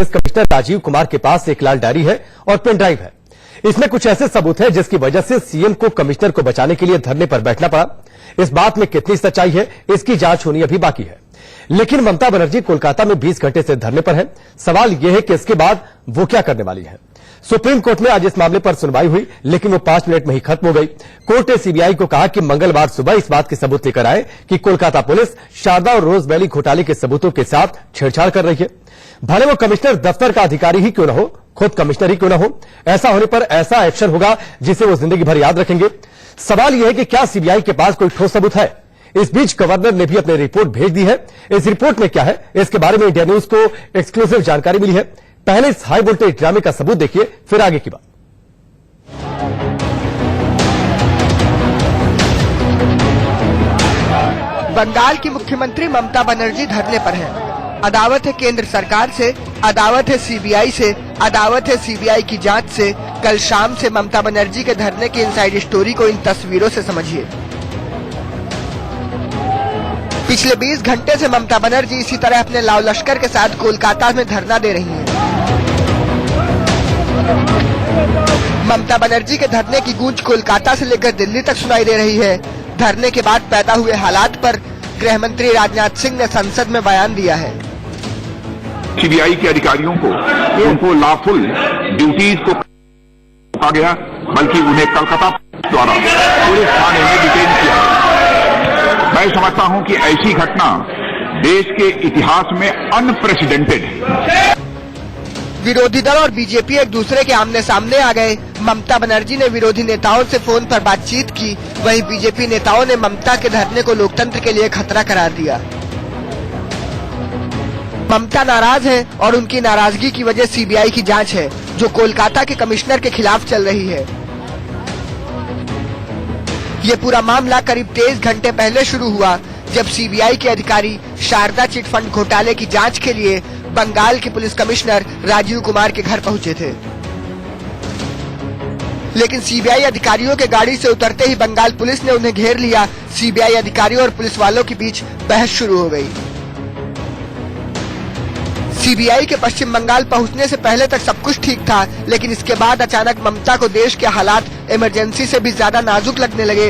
Commissioner Rajiv Kumar के पास एक लाल diary है और पेन ड्राइव है। इसमें कुछ ऐसे सबूत हैं जिसकी वजह से सीएम को कमिश्नर को बचाने के लिए धरने पर बैठना पड़ा। इस बात में कितनी सच्चाई है, इसकी जांच होनी अभी बाकी है। लेकिन ममता बनर्जी कोलकाता में 20 घंटे से धरने पर है। सवाल यह है कि इसके बाद वो क्या करने वाली है। सुप्रीम कोर्ट में आज इस मामले पर सुनवाई हुई, लेकिन वो 5 मिनट में ही खत्म हो गई। कोर्ट ने सीबीआई को कहा कि मंगलवार सुबह इस बात के सबूत लेकर आए कि कोलकाता पुलिस शारदा और रोज वैली घोटाले के सबूतों के साथ छेड़छाड़ कर रही है। भले वो कमिश्नर दफ्तर का अधिकारी ही क्यों न हो, खुद कमिश्नर ही क्यों न हो, ऐसा होने पर ऐसा एक्शन होगा जिसे वो जिंदगी भर याद रखेंगे। सवाल यह है कि क्या सीबीआई के पास कोई ठोस सबूत है। इस बीच गवर्नर ने भी अपनी रिपोर्ट भेज दी है। इस रिपोर्ट में क्या है, इसके बारे में इंडिया न्यूज को एक्सक्लूसिव जानकारी मिली है। पहले इस हाई वोल्टेज ड्रामे का सबूत देखिए, फिर आगे की बात। बंगाल की मुख्यमंत्री ममता बनर्जी धरने पर है। अदावत है केंद्र सरकार से, अदावत है सीबीआई से, अदावत है सीबीआई की जांच से। कल शाम से ममता बनर्जी के धरने की इनसाइड स्टोरी को इन तस्वीरों से समझिए। पिछले 20 घंटे से ममता बनर्जी इसी तरह अपने लाव लश्कर के साथ कोलकाता में धरना दे रही हैं। ममता बनर्जी के धरने की गूंज कोलकाता से लेकर दिल्ली तक सुनाई दे रही है। धरने के बाद पैदा हुए हालात पर गृह मंत्री राजनाथ सिंह ने संसद में बयान दिया है। सीबीआई के अधिकारियों को उनको लॉफुल ड्यूटीज को कहा गया, बल्कि उन्हें कलकत्ता द्वारा पुलिस थाने में डिटेन किया। मैं समझता हूं कि ऐसी घटना देश के इतिहास में अनप्रेसिडेंटेड है। विरोधी दल और बीजेपी एक दूसरे के आमने सामने आ गए। ममता बनर्जी ने विरोधी नेताओं से फोन पर बातचीत की, वहीं बीजेपी नेताओं ने ममता के धरने को लोकतंत्र के लिए खतरा करार दिया। ममता नाराज है और उनकी नाराजगी की वजह सीबीआई की जांच है, जो कोलकाता के कमिश्नर के खिलाफ चल रही है। ये पूरा मामला करीब 23 घंटे पहले शुरू हुआ, जब सीबीआई के अधिकारी शारदा चिट फंड घोटाले की जांच के लिए बंगाल के पुलिस कमिश्नर राजीव कुमार के घर पहुंचे थे। लेकिन सीबीआई अधिकारियों के गाड़ी से उतरते ही बंगाल पुलिस ने उन्हें घेर लिया। सीबीआई अधिकारियों और पुलिस वालों के बीच बहस शुरू हो गई। सीबीआई के पश्चिम बंगाल पहुंचने से पहले तक सब कुछ ठीक था, लेकिन इसके बाद अचानक ममता को देश के हालात इमरजेंसी से भी ज्यादा नाजुक लगने लगे।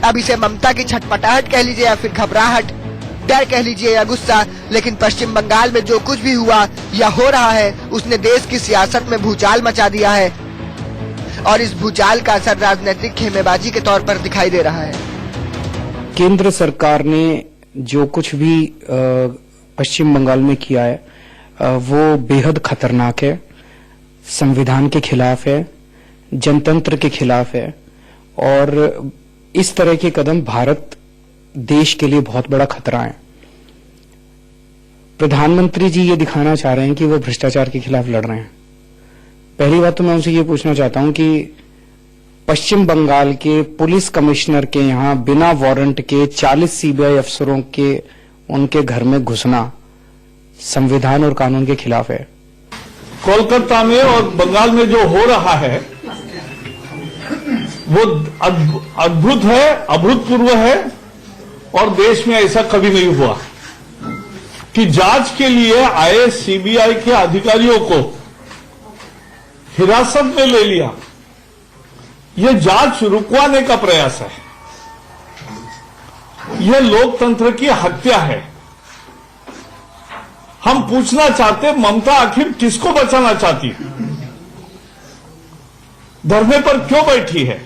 अब इसे ममता की छटपटाहट कह लीजिए या फिर घबराहट, डर कह लीजिए या गुस्सा, लेकिन पश्चिम बंगाल में जो कुछ भी हुआ या हो रहा है, उसने देश की सियासत में भूचाल मचा दिया है और इस भूचाल का असर राजनीतिक खेमेबाजी के तौर पर दिखाई दे रहा है। केंद्र सरकार ने जो कुछ भी पश्चिम बंगाल में किया है वो बेहद खतरनाक है, संविधान के खिलाफ है, जनतंत्र के खिलाफ है और इस तरह के कदम भारत देश के लिए बहुत बड़ा खतरा है। प्रधानमंत्री जी ये दिखाना चाह रहे हैं कि वो भ्रष्टाचार के खिलाफ लड़ रहे हैं। पहली बात तो मैं उनसे ये पूछना चाहता हूं कि पश्चिम बंगाल के पुलिस कमिश्नर के यहां बिना वारंट के 40 सीबीआई अफसरों के उनके घर में घुसना संविधान और कानून के खिलाफ है। कोलकाता में और बंगाल में जो हो रहा है वो अद्भुत है, अभूतपूर्व है और देश में ऐसा कभी नहीं हुआ कि जांच के लिए आए सीबीआई के अधिकारियों को हिरासत में ले लिया। यह जांच रुकवाने का प्रयास है, यह लोकतंत्र की हत्या है। हम पूछना चाहते ममता आखिर किसको बचाना चाहती, धरने पर क्यों बैठी है?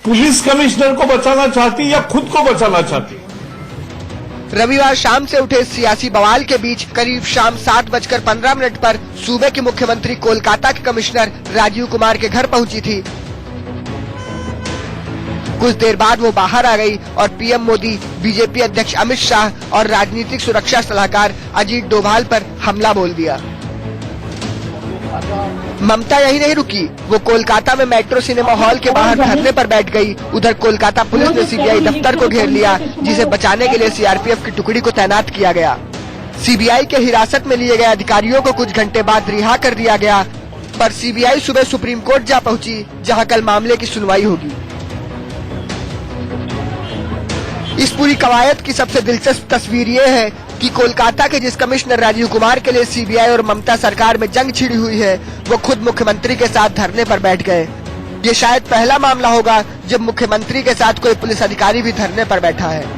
पुलिस कमिश्नर को बचाना चाहती या खुद को बचाना चाहती? रविवार शाम से उठे सियासी बवाल के बीच करीब शाम 7:15 पर सूबे की मुख्यमंत्री कोलकाता के कमिश्नर राजीव कुमार के घर पहुंची थी। कुछ देर बाद वो बाहर आ गई और पीएम मोदी, बीजेपी अध्यक्ष अमित शाह और राजनीतिक सुरक्षा सलाहकार अजीत डोभाल पर हमला बोल दिया। ममता यही नहीं रुकी, वो कोलकाता में मेट्रो सिनेमा हॉल के बाहर धरने पर बैठ गई। उधर कोलकाता पुलिस ने सीबीआई दफ्तर को घेर लिया, जिसे बचाने के लिए सीआरपीएफ की टुकड़ी को तैनात किया गया। सीबीआई के हिरासत में लिए गए अधिकारियों को कुछ घंटे बाद रिहा कर दिया गया, पर सीबीआई सुबह सुप्रीम कोर्ट जा पहुंची, जहां कल मामले की सुनवाई होगी। इस पूरी कवायद की सबसे दिलचस्प तस्वीर ये है कि कोलकाता के जिस कमिश्नर राजीव कुमार के लिए सीबीआई और ममता सरकार में जंग छिड़ी हुई है, वो खुद मुख्यमंत्री के साथ धरने पर बैठ गए। ये शायद पहला मामला होगा जब मुख्यमंत्री के साथ कोई पुलिस अधिकारी भी धरने पर बैठा है।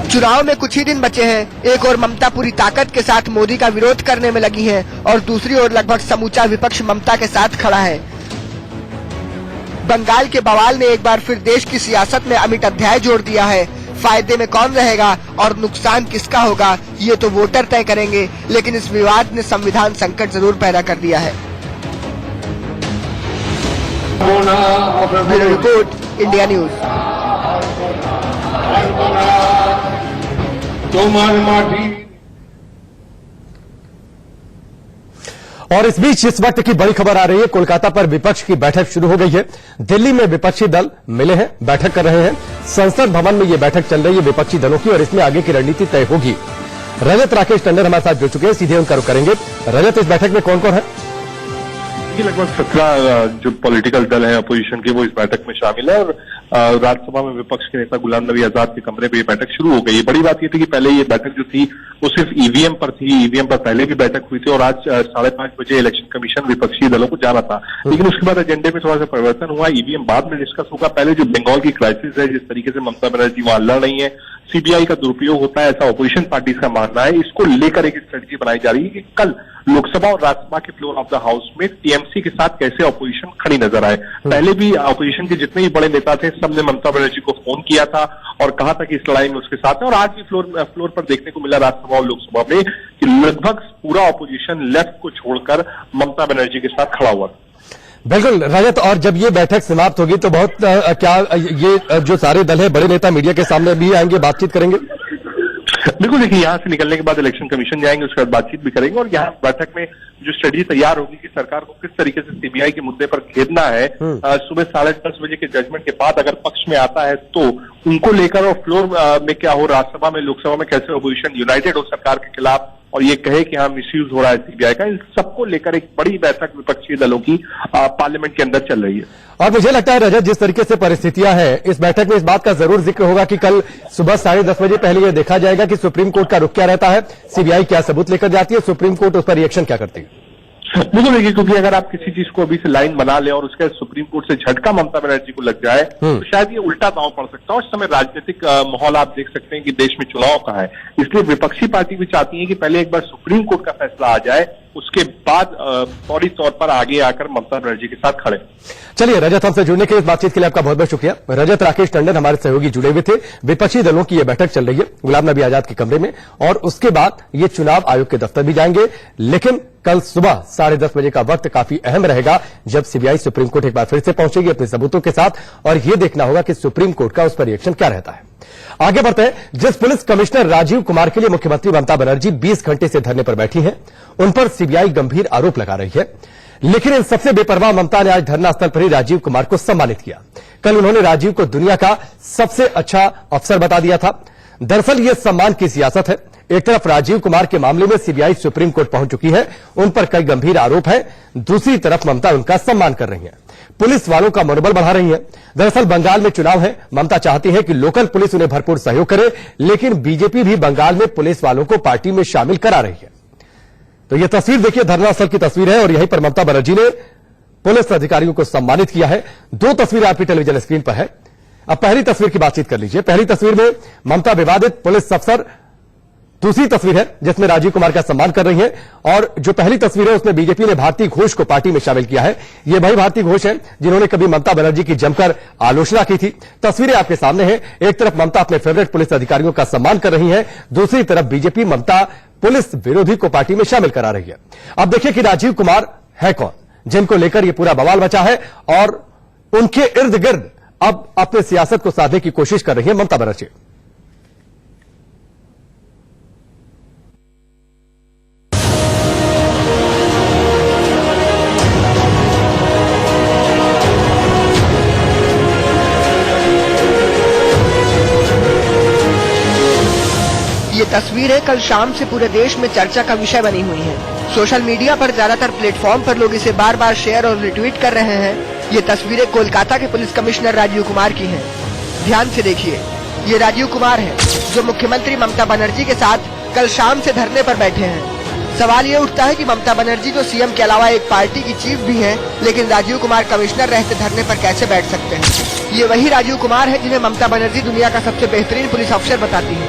चुनाव में कुछ ही दिन बचे हैं। एक और ममता पूरी ताकत के साथ मोदी का विरोध करने में लगी है और दूसरी ओर लगभग समूचा विपक्ष ममता के साथ खड़ा है। बंगाल के बवाल ने एक बार फिर देश की सियासत में अमिट अध्याय जोड़ दिया है। फायदे में कौन रहेगा और नुकसान किसका होगा, ये तो वोटर तय करेंगे, लेकिन इस विवाद ने संविधान संकट जरूर पैदा कर दिया है। Bureau report, India news. और इस बीच इस वक्त की बड़ी खबर आ रही है, कोलकाता पर विपक्ष की बैठक शुरू हो गई है। दिल्ली में विपक्षी दल मिले हैं, बैठक कर रहे हैं। संसद भवन में ये बैठक चल रही है विपक्षी दलों की और इसमें आगे की रणनीति तय होगी। रजत राकेश टंडन हमारे साथ जुड़ चुके हैं, सीधे उनका रुख करेंगे। रजत, इस बैठक में कौन कौन है? लगभग 17 जो पॉलिटिकल दल हैं अपोजिशन के, वो इस बैठक में शामिल है और राज्यसभा में विपक्ष के नेता गुलाम नबी आजाद के कमरे में ये बैठक शुरू हो गई है। बड़ी बात ये थी कि पहले ये बैठक जो थी वो सिर्फ ईवीएम पर थी। ईवीएम पर पहले भी बैठक हुई थी और आज 5:30 बजे इलेक्शन कमीशन विपक्षी दलों को जाना था, लेकिन उसके बाद एजेंडे में थोड़ा सा परिवर्तन हुआ। ईवीएम बाद में डिस्कस होगा। पहले जो बंगाल की क्राइसिस है, जिस तरीके से ममता बनर्जी वहां लड़ रही है, सीबीआई का दुरुपयोग होता है, ऐसा अपोजिशन पार्टी का मानना है। इसको लेकर एक स्ट्रेटजी बनाई जा रही है कि कल लोकसभा और राज्यसभा के फ्लोर ऑफ द हाउस में टीएमसी के साथ कैसे अपोजिशन खड़ी नजर आए। पहले भी अपोजिशन के जितने भी बड़े नेता थे, सबने ममता बनर्जी को फोन किया था और कहा था कि इस लड़ाई में उसके साथ है। और आज भी फ्लोर पर देखने को मिला राज्यसभा और लोकसभा में कि लगभग पूरा अपोजिशन लेफ्ट को छोड़कर ममता बनर्जी के साथ खड़ा हुआ। बिल्कुल रजत, और जब ये बैठक समाप्त होगी तो बहुत क्या ये जो सारे दल है, बड़े नेता मीडिया के सामने भी आएंगे, बातचीत करेंगे? बिल्कुल, देखिए यहाँ से निकलने के बाद इलेक्शन कमीशन जाएंगे, उसके बाद बातचीत भी करेंगे और यहाँ बैठक में जो स्ट्रेटजी तैयार होगी कि सरकार को किस तरीके से सीबीआई के मुद्दे पर घेरना है। सुबह 10:30 बजे के जजमेंट के बाद अगर पक्ष में आता है तो उनको लेकर और फ्लोर में क्या हो, राज्यसभा में लोकसभा में कैसे अपोजिशन यूनाइटेड हो सरकार के खिलाफ और ये कहे कि हाँ मिसयूज हो रहा है सीबीआई का, इन सबको लेकर एक बड़ी बैठक विपक्षी दलों की पार्लियामेंट के अंदर चल रही है। और मुझे लगता है रजत, जिस तरीके से परिस्थितियां हैं, इस बैठक में इस बात का जरूर जिक्र होगा कि कल सुबह 10:30 बजे पहले यह देखा जाएगा कि सुप्रीम कोर्ट का रुख क्या रहता है, सीबीआई क्या सबूत लेकर जाती है, सुप्रीम कोर्ट उस पर रिएक्शन क्या करती है। बिल्कुल देखिए, क्योंकि अगर आप किसी चीज को अभी से लाइन बना ले और उसके सुप्रीम कोर्ट से झटका ममता बनर्जी को लग जाए तो शायद ये उल्टा दांव पड़ सकता है। उस समय राजनीतिक माहौल आप देख सकते हैं कि देश में चुनाव का है, इसलिए विपक्षी पार्टी भी चाहती है कि पहले एक बार सुप्रीम कोर्ट का फैसला आ जाए, उसके बाद फौरी तौर पर आगे आकर ममता बनर्जी के साथ खड़े। चलिए रजत, हमसे जुड़ने के लिए इस बातचीत के लिए आपका बहुत बहुत शुक्रिया। रजत राकेश टंडन हमारे सहयोगी जुड़े हुए थे। विपक्षी दलों की यह बैठक चल रही है गुलाम नबी आजाद के कमरे में और उसके बाद ये चुनाव आयोग के दफ्तर भी जाएंगे, लेकिन कल सुबह 10:30 बजे का वक्त काफी अहम रहेगा जब सीबीआई सुप्रीम कोर्ट एक बार फिर से पहुंचेगी अपने सबूतों के साथ और यह देखना होगा कि सुप्रीम कोर्ट का उस पर रिएक्शन क्या रहता है। आगे बढ़ते हैं। जिस पुलिस कमिश्नर राजीव कुमार के लिए मुख्यमंत्री ममता बनर्जी 20 घंटे से धरने पर बैठी हैं, उन पर सीबीआई गंभीर आरोप लगा रही है, लेकिन इन सबसे बेपरवाह ममता ने आज धरना स्थल पर ही राजीव कुमार को सम्मानित किया। कल उन्होंने राजीव को दुनिया का सबसे अच्छा अफसर बता दिया था। दरअसल यह सम्मान की सियासत है। एक तरफ राजीव कुमार के मामले में सीबीआई सुप्रीम कोर्ट पहुंच चुकी है, उन पर कई गंभीर आरोप है, दूसरी तरफ ममता उनका सम्मान कर रही है, पुलिस वालों का मनोबल बढ़ा रही है। दरअसल बंगाल में चुनाव है, ममता चाहती है कि लोकल पुलिस उन्हें भरपूर सहयोग करे, लेकिन बीजेपी भी बंगाल में पुलिस वालों को पार्टी में शामिल करा रही है। तो यह तस्वीर देखिए, धरना स्थल की तस्वीर है और यहीं पर ममता बनर्जी ने पुलिस अधिकारियों को सम्मानित किया है। दो तस्वीरें आपकी टेलीविजन स्क्रीन पर है। अब पहली तस्वीर की बातचीत कर लीजिए। पहली तस्वीर में ममता विवादित पुलिस अफसर, दूसरी तस्वीर है जिसमें राजीव कुमार का सम्मान कर रही है और जो पहली तस्वीर है उसमें बीजेपी ने भारती घोष को पार्टी में शामिल किया है। ये वही भारती घोष है जिन्होंने कभी ममता बनर्जी की जमकर आलोचना की थी। तस्वीरें आपके सामने हैं। एक तरफ ममता अपने फेवरेट पुलिस अधिकारियों का सम्मान कर रही है, दूसरी तरफ बीजेपी ममता पुलिस विरोधी को पार्टी में शामिल करा रही है। अब देखिए कि राजीव कुमार है कौन, जिनको लेकर यह पूरा बवाल मचा है और उनके इर्द गिर्द अब अपने सियासत को साधने की कोशिश कर रही है ममता बनर्जी। ये तस्वीरें कल शाम से पूरे देश में चर्चा का विषय बनी हुई हैं। सोशल मीडिया पर ज्यादातर प्लेटफॉर्म पर लोग इसे बार बार शेयर और रिट्वीट कर रहे हैं। ये तस्वीरें कोलकाता के पुलिस कमिश्नर राजीव कुमार की हैं। ध्यान से देखिए, ये राजीव कुमार है जो मुख्यमंत्री ममता बनर्जी के साथ कल शाम से धरने पर बैठे हैं। सवाल ये उठता है कि ममता बनर्जी जो सीएम के अलावा एक पार्टी की चीफ भी हैं, लेकिन राजीव कुमार कमिश्नर रहते धरने पर कैसे बैठ सकते हैं। ये वही राजीव कुमार है जिन्हें ममता बनर्जी दुनिया का सबसे बेहतरीन पुलिस अफसर बताती है।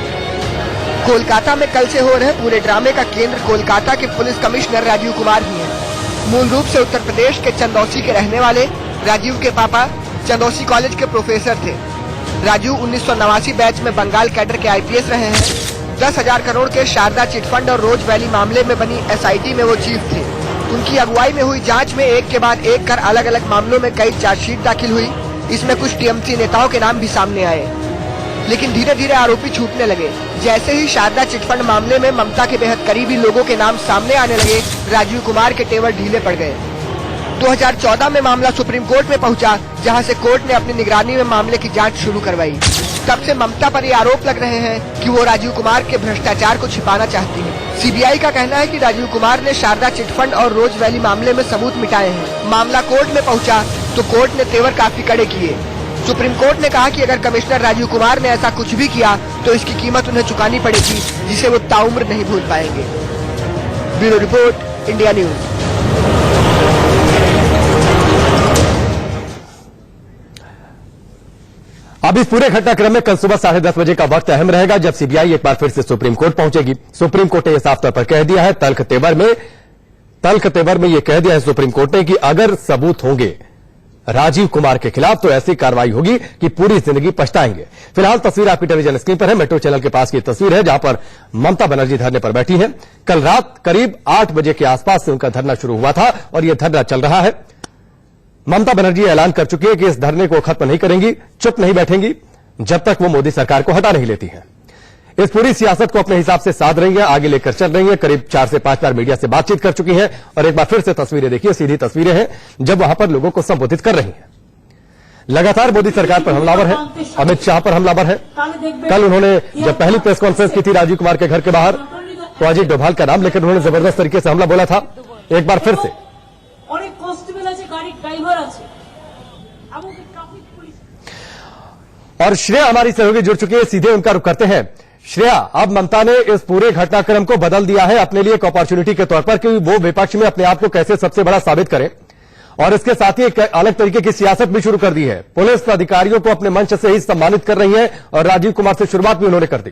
कोलकाता में कल से हो रहे पूरे ड्रामे का केंद्र कोलकाता के पुलिस कमिश्नर राजीव कुमार ही है। मूल रूप से उत्तर प्रदेश के चंदौसी के रहने वाले राजीव के पापा चंदौसी कॉलेज के प्रोफेसर थे। राजू 1989 बैच में बंगाल कैडर के आईपीएस रहे हैं। 10,000 करोड़ के शारदा चिटफंड और रोज वैली मामले में बनी एसआईटी में वो चीफ थे। उनकी अगुवाई में हुई जांच में एक के बाद एक कर अलग अलग मामलों में कई चार्जशीट दाखिल हुई। इसमें कुछ टीएमसी नेताओं के नाम भी सामने आए, लेकिन धीरे धीरे आरोपी छूटने लगे। जैसे ही शारदा चिटफंड मामले में ममता के बेहद करीबी लोगों के नाम सामने आने लगे, राजीव कुमार के तेवर ढीले पड़ गए। 2014 में मामला सुप्रीम कोर्ट में पहुंचा, जहां से कोर्ट ने अपनी निगरानी में मामले की जांच शुरू करवाई। तब से ममता पर ये आरोप लग रहे हैं कि वो राजीव कुमार के भ्रष्टाचार को छिपाना चाहती है। सीबीआई का कहना है कि राजीव कुमार ने शारदा चिटफंड और रोज वैली मामले में सबूत मिटाए हैं। मामला कोर्ट में पहुंचा तो कोर्ट ने तेवर काफी कड़े किए। सुप्रीम कोर्ट ने कहा कि अगर कमिश्नर राजीव कुमार ने ऐसा कुछ भी किया तो इसकी कीमत उन्हें चुकानी पड़ेगी, जिसे वो ताउम्र नहीं भूल पाएंगे। Bureau report, India news. अब इस पूरे घटनाक्रम में कल सुबह 10:30 बजे का वक्त अहम रहेगा, जब सीबीआई एक बार फिर से सुप्रीम कोर्ट पहुंचेगी। सुप्रीम कोर्ट ने यह साफ तौर पर कह दिया है, तल्ख तेवर में यह कह दिया है सुप्रीम कोर्ट ने कि अगर सबूत होंगे राजीव कुमार के खिलाफ तो ऐसी कार्रवाई होगी कि पूरी जिंदगी पछताएंगे। फिलहाल तस्वीर आपकी टेलीविजन स्क्रीन पर है। मेट्रो चैनल के पास की तस्वीर है, जहां पर ममता बनर्जी धरने पर बैठी है। कल रात करीब 8 बजे के आसपास से उनका धरना शुरू हुआ था और यह धरना चल रहा है। ममता बनर्जी ऐलान कर चुकी है कि इस धरने को खत्म नहीं करेंगी, चुप नहीं बैठेंगी जब तक वो मोदी सरकार को हटा नहीं लेती हैं। इस पूरी सियासत को अपने हिसाब से साध रही है, आगे लेकर चल रही है। करीब 4 से 5 बार मीडिया से बातचीत कर चुकी है और एक बार फिर से तस्वीरें देखिए, सीधी तस्वीरें हैं जब वहां पर लोगों को संबोधित कर रही हैं। लगातार मोदी सरकार पर हमलावर है, अमित शाह पर हमलावर है। कल उन्होंने जब पहली प्रेस कॉन्फ्रेंस की थी राजीव कुमार के घर के बाहर, तो अजीत डोभाल का नाम लेकर उन्होंने जबरदस्त तरीके से हमला बोला था। एक बार फिर से और श्रेया हमारी सहयोगी जुड़ चुकी है, सीधे उनका रुख करते हैं। श्रेया, अब ममता ने इस पूरे घटनाक्रम को बदल दिया है अपने लिए एक अपॉर्चुनिटी के तौर पर कि वो विपक्ष में अपने आप को कैसे सबसे बड़ा साबित करें, और इसके साथ ही एक अलग तरीके की सियासत भी शुरू कर दी है। पुलिस अधिकारियों को अपने मंच से ही सम्मानित कर रही है और राजीव कुमार से शुरुआत भी उन्होंने कर दी।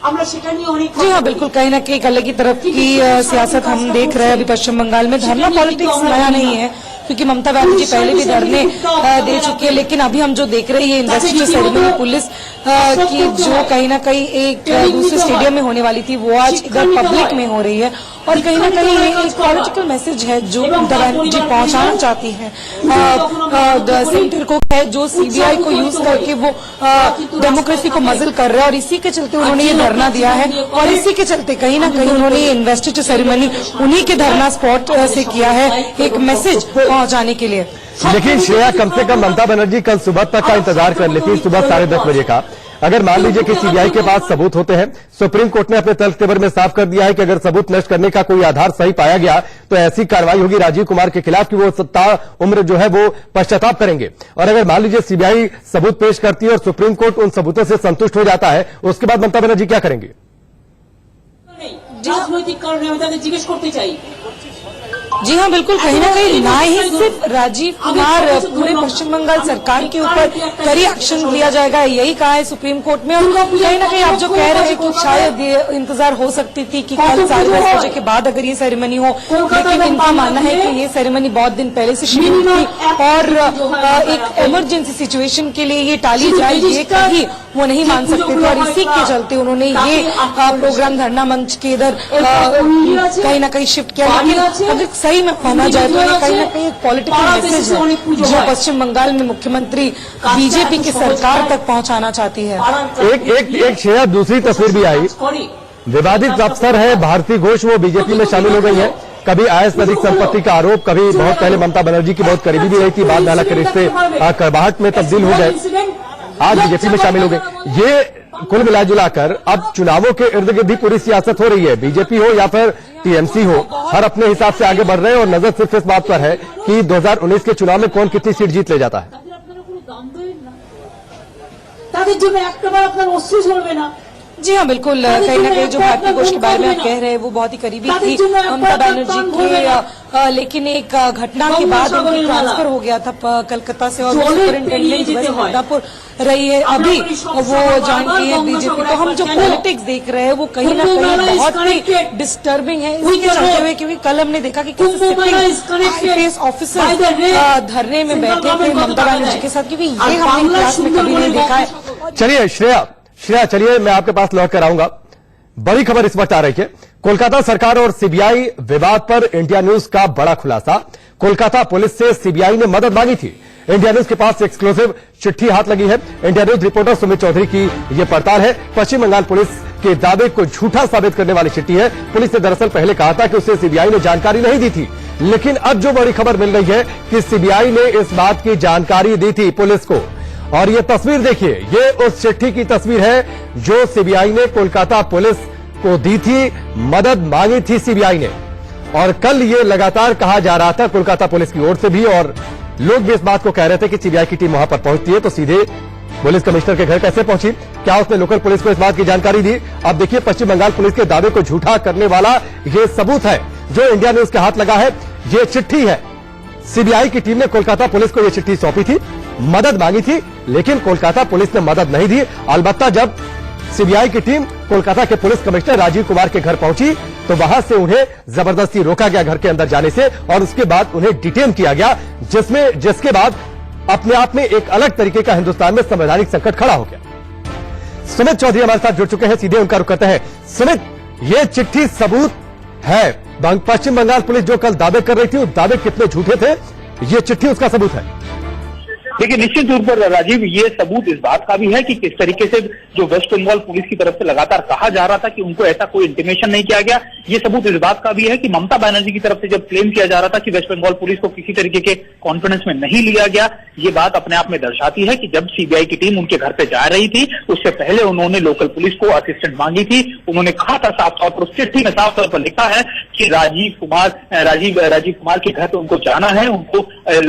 जी हाँ, बिल्कुल कहीं ना कहीं एक अलग ही तरफ की सियासत हम देख रहे हैं अभी पश्चिम बंगाल में। धरना पॉलिटिक्स नया नहीं है, क्योंकि ममता बनर्जी पहले भी धरने दे चुकी है, लेकिन अभी हम जो देख रहे हैं ये इन्वेस्टिगेटिव सेरेमनी पुलिस की जो कहीं ना कहीं एक दूसरे स्टेडियम में होने वाली थी वो आज इधर पब्लिक में हो रही है, और कहीं ना कहीं ये एक पॉलिटिकल मैसेज है जो ममता बनर्जी पहुंचाना चाहती है सेंटर को, है जो सीबीआई को यूज करके वो डेमोक्रेसी को मजल कर रहे हैं, और इसी के चलते उन्होंने ये धरना दिया है। और इसी के चलते कहीं ना कहीं उन्होंने ये इन्वेस्टिगेटिव सेरेमनी उन्हीं के धरना स्पॉट से किया है, एक मैसेज पहुंचाने के लिए। लेकिन श्रेया, कम से कम ममता बनर्जी कल सुबह तक का इंतजार कर लेती, सुबह 10:30 बजे का। अगर मान लीजिए कि सीबीआई के पास सबूत होते हैं, सुप्रीम कोर्ट ने अपने तल्ख तेवर में साफ कर दिया है कि अगर सबूत नष्ट करने का कोई आधार सही पाया गया तो ऐसी कार्रवाई होगी राजीव कुमार के खिलाफ कि वो उम्र जो है वो पश्चाताप करेंगे। और अगर मान लीजिए सीबीआई सबूत पेश करती है और सुप्रीम कोर्ट उन सबूतों से संतुष्ट हो जाता है, उसके बाद ममता बनर्जी क्या करेंगे? राजनैतिक कारण जिज्ञेस करते चाहिए। जी हाँ, बिल्कुल कहीं ना कहीं ना ही सिर्फ राजीव कुमार, पूरे पश्चिम बंगाल सरकार के ऊपर कड़ी एक्शन लिया जाएगा, यही कहा है सुप्रीम कोर्ट में। और कहीं ना कहीं आप जो कह रहे हैं कि शायद ये इंतजार हो सकती थी कि कल 10:30 बजे के बाद अगर ये सेरेमनी हो, लेकिन इनका मानना है कि ये सेरेमनी बहुत दिन पहले से शुरू थी और एक इमरजेंसी सिचुएशन के लिए ये टाली जाए ये कहीं वो नहीं मान सकते थे, और इसी के चलते उन्होंने ये प्रोग्राम धरना मंच के इधर कहीं ना कहीं शिफ्ट किया। लेकिन अगर सही में माना जाए तो ये कहीं ना कहीं एक पॉलिटिकल मैसेज है जो पश्चिम बंगाल में मुख्यमंत्री बीजेपी की सरकार तक पहुंचाना चाहती है। एक श्रेया, दूसरी तस्वीर भी आई, विवादित अफसर है भारती घोष, वो बीजेपी में शामिल हो गई है। कभी आयस नदी संपत्ति का आरोप, कभी बहुत पहले ममता बनर्जी की बहुत करीबी भी रही थी, बाद नाला के रिश्ते करवाहट में तब्दील हो गए, आज बीजेपी में शामिल हो गए। ये कुल मिलाजुलाकर अब चुनावों के इर्द गिर्द ही पूरी सियासत हो रही है। बीजेपी हो या फिर टीएमसी हो, हर अपने हिसाब से आगे बढ़ रहे हैं और नजर सिर्फ इस बात पर है कि 2019 के चुनाव में कौन कितनी सीट जीत ले जाता है। আন্দোলন না তাদের জন্য একটাবার আপনার অশ্রু ঝরবে না। जी हाँ बिल्कुल, कहीं ना कहीं जो भारतीय घोष के बारे में आप कह रहे हैं वो बहुत ही करीबी थी ममता बनर्जी के, लेकिन एक घटना के बाद उनकी ट्रांसफर हो गया था कलकत्ता से और सुपरिंटेंडेंट वैसे मिर्जापुर रही है, अभी वो ज्वाइन की है बीजेपी। तो हम जो पॉलिटिक्स देख रहे हैं वो कहीं ना कहीं बहुत ही डिस्टर्बिंग है इसके चलते हुए, क्योंकि कल हमने देखा कि कैसे IPS ऑफिसर धरने में बैठे थे ममता बनर्जी के साथ, क्योंकि ये हमने क्लास में कभी नहीं देखा है। चलिए श्रेया चलिए मैं आपके पास लौट कर आऊंगा। बड़ी खबर इस वक्त आ रही है, कोलकाता सरकार और सीबीआई विवाद पर इंडिया न्यूज का बड़ा खुलासा। कोलकाता पुलिस से सीबीआई ने मदद मांगी थी। इंडिया न्यूज के पास एक्सक्लूसिव चिट्ठी हाथ लगी है। India News reporter Sumit Chaudhary की यह पड़ताल है। पश्चिम बंगाल पुलिस के दावे को झूठा साबित करने वाली चिट्ठी है। पुलिस ने दरअसल पहले कहा था कि उसे सीबीआई ने जानकारी नहीं दी थी, लेकिन अब जो बड़ी खबर मिल रही है कि सीबीआई ने इस बात की जानकारी दी थी पुलिस को। और ये तस्वीर देखिए, ये उस चिट्ठी की तस्वीर है जो सीबीआई ने कोलकाता पुलिस को दी थी, मदद मांगी थी सीबीआई ने। और कल ये लगातार कहा जा रहा था कोलकाता पुलिस की ओर से भी, और लोग भी इस बात को कह रहे थे कि सीबीआई की टीम वहां पर पहुंचती है तो सीधे पुलिस कमिश्नर के घर कैसे पहुंची, क्या उसने लोकल पुलिस को इस बात की जानकारी दी। अब देखिए, पश्चिम बंगाल पुलिस के दावे को झूठा करने वाला ये सबूत है जो इंडिया न्यूज के हाथ लगा है। ये चिट्ठी है, सीबीआई की टीम ने कोलकाता पुलिस को यह चिट्ठी सौंपी थी, मदद मांगी थी, लेकिन कोलकाता पुलिस ने मदद नहीं दी। अलबत्ता जब सीबीआई की टीम कोलकाता के पुलिस कमिश्नर राजीव कुमार के घर पहुंची तो वहां से उन्हें जबरदस्ती रोका गया घर के अंदर जाने से, और उसके बाद उन्हें डिटेन किया गया, जिसके बाद अपने आप में एक अलग तरीके का हिंदुस्तान में संवैधानिक संकट खड़ा हो गया। सुमित चौधरी हमारे साथ जुड़ चुके हैं, सीधे उनका रुख करते हैं। सुमित, ये चिट्ठी सबूत है, पश्चिम बंगाल पुलिस जो कल दावे कर रही थी, उस दावे कितने झूठे थे, ये चिट्ठी उसका सबूत है? देखिए, निश्चित रूप पर राजीव, ये सबूत इस बात का भी है कि किस तरीके से जो वेस्ट बंगाल पुलिस की तरफ से लगातार कहा जा रहा था कि उनको ऐसा कोई इंटीमेशन नहीं किया गया। ये सबूत इस बात का भी है कि ममता बनर्जी की तरफ से जब क्लेम किया जा रहा था कि वेस्ट बंगाल पुलिस को किसी तरीके के कॉन्फिडेंस में नहीं लिया गया, ये बात अपने आप में दर्शाती है कि जब सीबीआई की टीम उनके घर पे जा रही थी उससे पहले उन्होंने लोकल पुलिस को असिस्टेंट मांगी थी। उन्होंने कहा था साफ तौर पर, उस चिट्ठी में साफ तौर पर लिखा है कि राजीव कुमार के घर पे उनको जाना है, उनको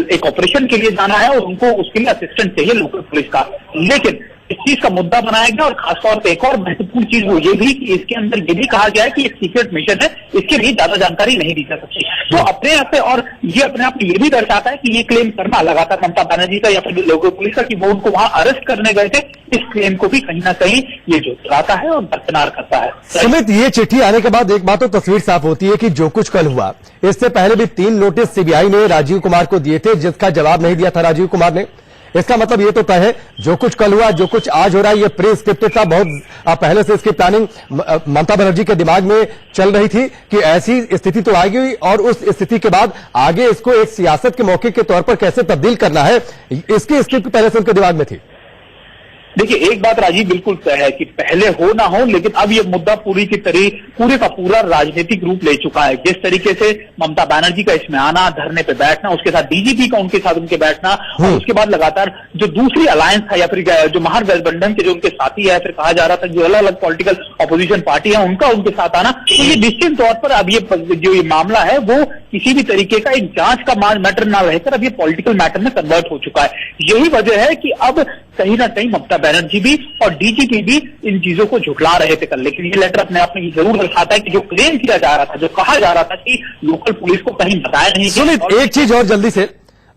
एक ऑपरेशन के लिए जाना है और उनको उसके लिए असिस्टेंट चाहिए लोकल पुलिस का। लेकिन इस चीज का मुद्दा बनाया गया, और खासतौर पर एक और महत्वपूर्ण चीज वो ये भी कि इसके अंदर ये भी कहा गया है कि एक सीक्रेट मिशन है, इसके लिए ज्यादा जानकारी नहीं दी जा सकती। तो अपने आप में, और ये अपने आप में ये भी दर्शाता है कि ये क्लेम करना लगातार ममता बनर्जी का या फिर लोकल पुलिस का कि वो उनको वहां अरेस्ट करने गए थे, इस क्लेम को भी कहीं ना कहीं ये जुटाता है और दरकिनार करता है। सुमित, ये चिट्ठी आने के बाद एक बात तो तस्वीर साफ होती है कि जो कुछ कल हुआ, इससे पहले भी 3 नोटिस सीबीआई ने राजीव कुमार को दिए थे, जिसका जवाब नहीं दिया था राजीव कुमार ने। इसका मतलब ये तो तय है, जो कुछ कल हुआ, जो कुछ आज हो रहा है, ये प्री स्क्रिप्टेड था। बहुत पहले से इसकी प्लानिंग ममता बनर्जी के दिमाग में चल रही थी कि ऐसी स्थिति तो आएगी, और उस स्थिति के बाद आगे इसको एक सियासत के मौके के तौर पर कैसे तब्दील करना है, इसकी स्क्रिप्ट पहले से उनके दिमाग में थी। देखिए, एक बात राजीव बिल्कुल तय है कि पहले हो ना हो, लेकिन अब ये मुद्दा पूरे का पूरा राजनीतिक रूप ले चुका है। जिस तरीके से ममता बनर्जी का इसमें आना, धरने पे बैठना, उसके साथ डीजीपी का उनके बैठना, और उसके बाद लगातार जो दूसरी अलायंस था या फिर जो महागठबंधन के जो उनके साथी है, फिर कहा जा रहा था जो अलग अलग पॉलिटिकल अपोजिशन पार्टी है उनका उनके साथ आना, तो ये निश्चित तौर पर अब ये मामला है वो किसी भी तरीके का एक जांच का मैटर ना रहकर अब ये पॉलिटिकल मैटर में कन्वर्ट हो चुका है। यही वजह है कि अब कहीं ना कहीं ममता बनर्जी भी और डीजीपी भी इन चीजों को झुठला रहे थे कल। लेकिन ये लेटर अपने आप में जरूर दर्शाता है कि जो क्लेम किया जा रहा था, जो कहा जा रहा था कि लोकल पुलिस को कहीं बताया नहीं। सुमित, एक चीज और जल्दी से,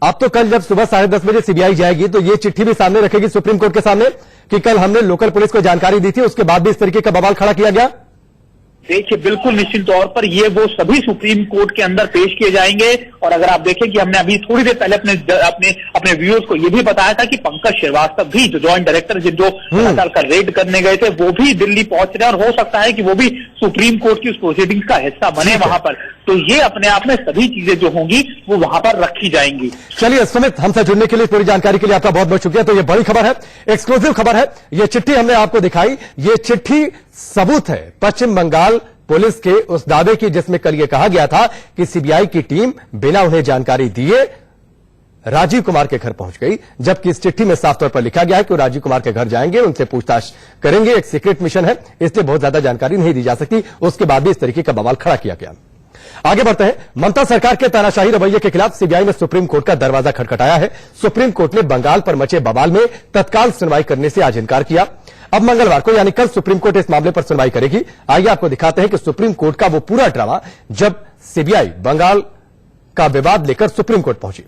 आप तो कल जब सुबह 10:30 बजे सीबीआई जाएगी तो ये चिट्ठी भी सामने रखेगी सुप्रीम कोर्ट के सामने कि कल हमने लोकल पुलिस को जानकारी दी थी, उसके बाद भी इस तरीके का बवाल खड़ा किया गया। देखिए, बिल्कुल निश्चित तौर पर ये वो सभी सुप्रीम कोर्ट के अंदर पेश किए जाएंगे। और अगर आप देखें कि हमने अभी थोड़ी देर पहले अपने व्यूअर्स को ये भी बताया था कि पंकज श्रीवास्तव भी, जो जॉइंट डायरेक्टर जो लगातार का रेड करने गए थे, वो भी दिल्ली पहुंच रहे हैं, और हो सकता है कि वो भी सुप्रीम कोर्ट की उस प्रोसीडिंग्स का हिस्सा बने वहां पर। तो ये अपने आप में सभी चीजें जो होंगी वो वहां पर रखी जाएंगी। चलिए सुमित, हमसे जुड़ने के लिए, पूरी जानकारी के लिए आपका बहुत बहुत शुक्रिया। तो ये बड़ी खबर है, एक्सक्लूसिव खबर है, ये चिट्ठी हमने आपको दिखाई। ये चिट्ठी सबूत है पश्चिम बंगाल पुलिस के उस दावे की जिसमें कल ये कहा गया था कि सीबीआई की टीम बिना उन्हें जानकारी दिए राजीव कुमार के घर पहुंच गई, जबकि इस चिट्ठी में साफ तौर पर लिखा गया है कि वो राजीव कुमार के घर जाएंगे, उनसे पूछताछ करेंगे। एक सीक्रेट मिशन है, इसलिए बहुत ज्यादा जानकारी नहीं दी जा सकती। उसके बाद भी इस तरीके का बवाल खड़ा किया गया। आगे बढ़ते हैं। ममता सरकार के तानाशाही रवैये के खिलाफ सीबीआई ने सुप्रीम कोर्ट का दरवाजा खटखटाया है। सुप्रीम कोर्ट ने बंगाल पर मचे बवाल में तत्काल सुनवाई करने से आज इनकार किया। अब मंगलवार को यानी कल सुप्रीम कोर्ट इस मामले पर सुनवाई करेगी। आइए आपको दिखाते हैं कि सुप्रीम कोर्ट का वो पूरा ड्रामा जब सीबीआई बंगाल का विवाद लेकर सुप्रीम कोर्ट पहुंची।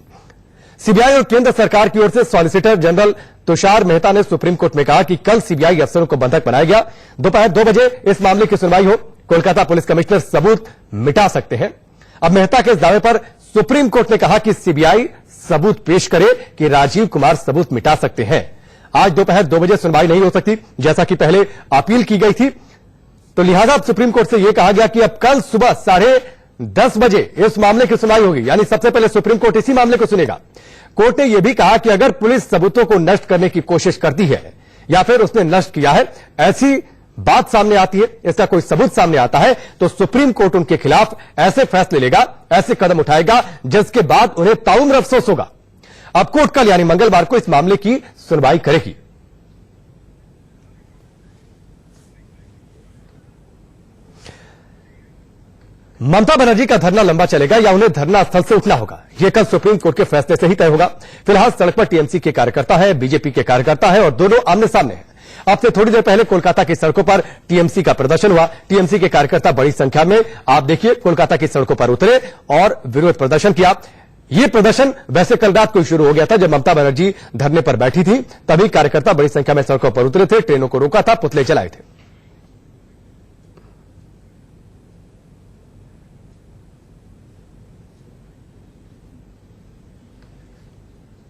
सीबीआई और केंद्र सरकार की ओर से सॉलिसिटर जनरल तुषार मेहता ने सुप्रीम कोर्ट में कहा कि कल सीबीआई अफसरों को बंधक बनाया गया। दोपहर 2 बजे इस मामले की सुनवाई हो। कोलकाता पुलिस कमिश्नर सबूत मिटा सकते हैं। अब मेहता के इस दावे पर सुप्रीम कोर्ट ने कहा कि सीबीआई सबूत पेश करे कि राजीव कुमार सबूत मिटा सकते हैं। आज दोपहर 2 बजे सुनवाई नहीं हो सकती, जैसा कि पहले अपील की गई थी। तो लिहाजा सुप्रीम कोर्ट से यह कहा गया कि अब कल सुबह 10:30 बजे इस मामले की सुनवाई होगी, यानी सबसे पहले सुप्रीम कोर्ट इसी मामले को सुनेगा। कोर्ट ने यह भी कहा कि अगर पुलिस सबूतों को नष्ट करने की कोशिश करती है या फिर उसने नष्ट किया है, ऐसी बात सामने आती है, इसका कोई सबूत सामने आता है, तो सुप्रीम कोर्ट उनके खिलाफ ऐसे फैसले लेगा, ऐसे कदम उठाएगा जिसके बाद उन्हें ताउम्र अफसोस होगा। अब कोर्ट कल यानी मंगलवार को इस मामले की सुनवाई करेगी। ममता बनर्जी का धरना लंबा चलेगा या उन्हें धरना स्थल से उठना होगा, यह कल सुप्रीम कोर्ट के फैसले से ही तय होगा। फिलहाल सड़क पर टीएमसी के कार्यकर्ता है, बीजेपी के कार्यकर्ता है और दोनों आमने सामने हैं। अब से थोड़ी देर पहले कोलकाता की सड़कों पर टीएमसी का प्रदर्शन हुआ। टीएमसी के कार्यकर्ता बड़ी संख्या में आप देखिए कोलकाता की सड़कों पर उतरे और विरोध प्रदर्शन किया। यह प्रदर्शन वैसे कल रात को शुरू हो गया था, जब ममता बनर्जी धरने पर बैठी थी, तभी कार्यकर्ता बड़ी संख्या में सड़कों पर उतरे थे, ट्रेनों को रोका था, पुतले जलाए थे।